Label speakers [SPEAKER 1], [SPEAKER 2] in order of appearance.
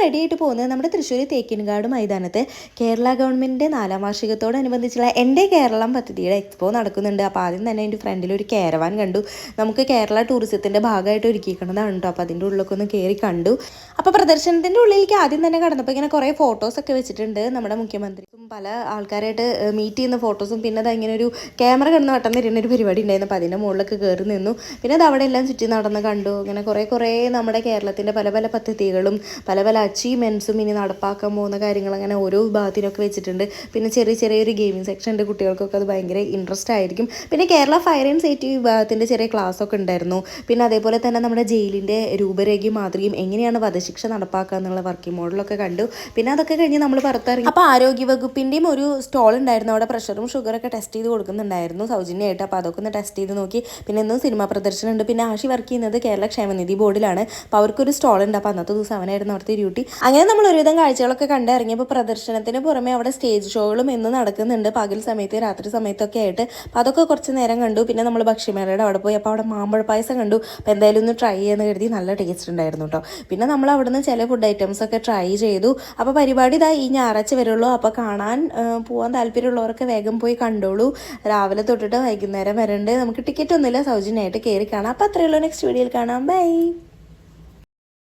[SPEAKER 1] Ready ആയിട്ട് പോകുന്നത് നമ്മുടെ തൃശ്ശൂർ തേക്കിൻകാട് മൈതാനത്ത് കേരള ഗവൺമെൻറ്റിൻ്റെ 4ാം വാർഷികത്തോടനുബന്ധിച്ചുള്ള എൻ്റെ കേരളം പദ്ധതിയുടെ എക്സ്പോ നടക്കുന്നുണ്ട്. അപ്പോൾ ആദ്യം തന്നെ എൻ്റെ ഫ്രണ്ടിൽ ഒരു കാരവാൻ കണ്ടു. നമുക്ക് കേരള ടൂറിസത്തിൻ്റെ ഭാഗമായിട്ട് ഒരുക്കിയിരിക്കുന്നതാണ് കേട്ടോ. അപ്പോൾ അതിൻ്റെ ഉള്ളിലൊക്കെ ഒന്ന് കയറി കണ്ടു. അപ്പോൾ പ്രദർശനത്തിൻ്റെ ഉള്ളിലേക്ക് ആദ്യം തന്നെ കടന്നപ്പോൾ ഇങ്ങനെ കുറേ ഫോട്ടോസൊക്കെ വെച്ചിട്ടുണ്ട്. നമ്മുടെ മുഖ്യമന്ത്രിക്കും പല ആൾക്കാരായിട്ട് മീറ്റ് ചെയ്യുന്ന ഫോട്ടോസും, പിന്നെ അത് ഇങ്ങനെ ഒരു ക്യാമറ കിടന്ന് വട്ടം തരുന്ന ഒരു പരിപാടി ഉണ്ടായിരുന്നു. അപ്പോൾ അതിൻ്റെ മുകളിലൊക്കെ കയറി നിന്നു. പിന്നെ അത് അവിടെ എല്ലാം ചുറ്റി നടന്ന് കണ്ടു. ഇങ്ങനെ കുറേ നമ്മുടെ കേരളത്തിൻ്റെ പല പല പദ്ധതികളും പല പല അച്ചീവ്മെൻറ്റ്സും ഇനി നടപ്പാക്കാൻ പോകുന്ന കാര്യങ്ങൾ അങ്ങനെ ഓരോ വിഭാഗത്തിനൊക്കെ വെച്ചിട്ടുണ്ട്. പിന്നെ ചെറിയൊരു ഗെയിമിംഗ് സെക്ഷൻ ഉണ്ട്. കുട്ടികൾക്കൊക്കെ അത് ഭയങ്കര ഇൻട്രസ്റ്റ് ആയിരിക്കും. പിന്നെ കേരള ഫയർ ആൻഡ് സേഫ്റ്റി വിഭാഗത്തിൻ്റെ ചെറിയ ക്ലാസ്സൊക്കെ ഉണ്ടായിരുന്നു. പിന്നെ അതേപോലെ തന്നെ നമ്മുടെ ജയിലിൻ്റെ രൂപരേഖയും മാതൃകയും എങ്ങനെയാണ് വധശിക്ഷ നടപ്പാക്കുക എന്നുള്ള വർക്കിംഗ് മോഡലൊക്കെ കണ്ടു. പിന്നെ അതൊക്കെ കഴിഞ്ഞ് നമ്മൾ പുറത്തിറങ്ങി. അപ്പോൾ ആരോഗ്യവകുപ്പിൻ്റെയും ഒരു സ്റ്റോൾ ഉണ്ടായിരുന്നു. അവിടെ പ്രഷറും ഷുഗറൊക്കെ ടെസ്റ്റ് ചെയ്ത് കൊടുക്കുന്നുണ്ടായിരുന്നു സൗജന്യമായിട്ട്. അപ്പോൾ അതൊക്കെ ഒന്ന് ടെസ്റ്റ് ചെയ്ത് നോക്കി. പിന്നെ ഇന്നും സിനിമാ പ്രദർശനം ഉണ്ട്. പിന്നെ ആഷി വർക്ക് ചെയ്യുന്നത് കേരള ക്ഷേമനിധി ബോർഡിലാണ്. അപ്പോൾ അവർക്കൊരു സ്റ്റോൾ ഉണ്ട്. അപ്പോൾ അന്നത്തെ ദിവസം അവനായിരുന്നു അവിടുത്തെ ഡ്യൂട്ടി. അങ്ങനെ നമ്മൾ ഒരുവിധം കാഴ്ചകളൊക്കെ കണ്ടിറങ്ങിയപ്പോൾ പ്രദർശനത്തിന് പുറമെ അവിടെ സ്റ്റേജ് ഷോകളും ഇന്ന് നടക്കുന്നുണ്ട്, പകൽ സമയത്ത് രാത്രി സമയത്തൊക്കെ ആയിട്ട്. അപ്പോൾ അതൊക്കെ കുറച്ച് നേരം കണ്ടു. പിന്നെ നമ്മൾ ഭക്ഷ്യമേളയുടെ അവിടെ പോയി. അപ്പോൾ അവിടെ മാമ്പഴ പായസം കണ്ടു. അപ്പോൾ എന്തായാലും ഒന്ന് ട്രൈ ചെയ്യാന്ന് കരുതി. നല്ല ടേസ്റ്റ് ഉണ്ടായിരുന്നു കേട്ടോ. പിന്നെ നമ്മൾ അവിടെ നിന്ന് ചില ഫുഡ് ഐറ്റംസ് ഒക്കെ ട്രൈ ചെയ്തു. അപ്പോൾ പരിപാടി ഇതാ ഈ ഞായറാഴ്ച വരുള്ളൂ. അപ്പോൾ കാണാൻ പോകാൻ താല്പര്യമുള്ളവരൊക്കെ വേഗം പോയി കണ്ടോളൂ. രാവിലെ തൊട്ടിട്ട് വൈകുന്നേരം വരെ ഉണ്ട്. നമുക്ക് ടിക്കറ്റ് ഒന്നുമില്ല, സൗജന്യമായിട്ട് കയറി കാണാം. അപ്പോൾ അത്രയേ ഉള്ളൂ. നെക്സ്റ്റ് വീഡിയോയിൽ കാണാം. ബൈ.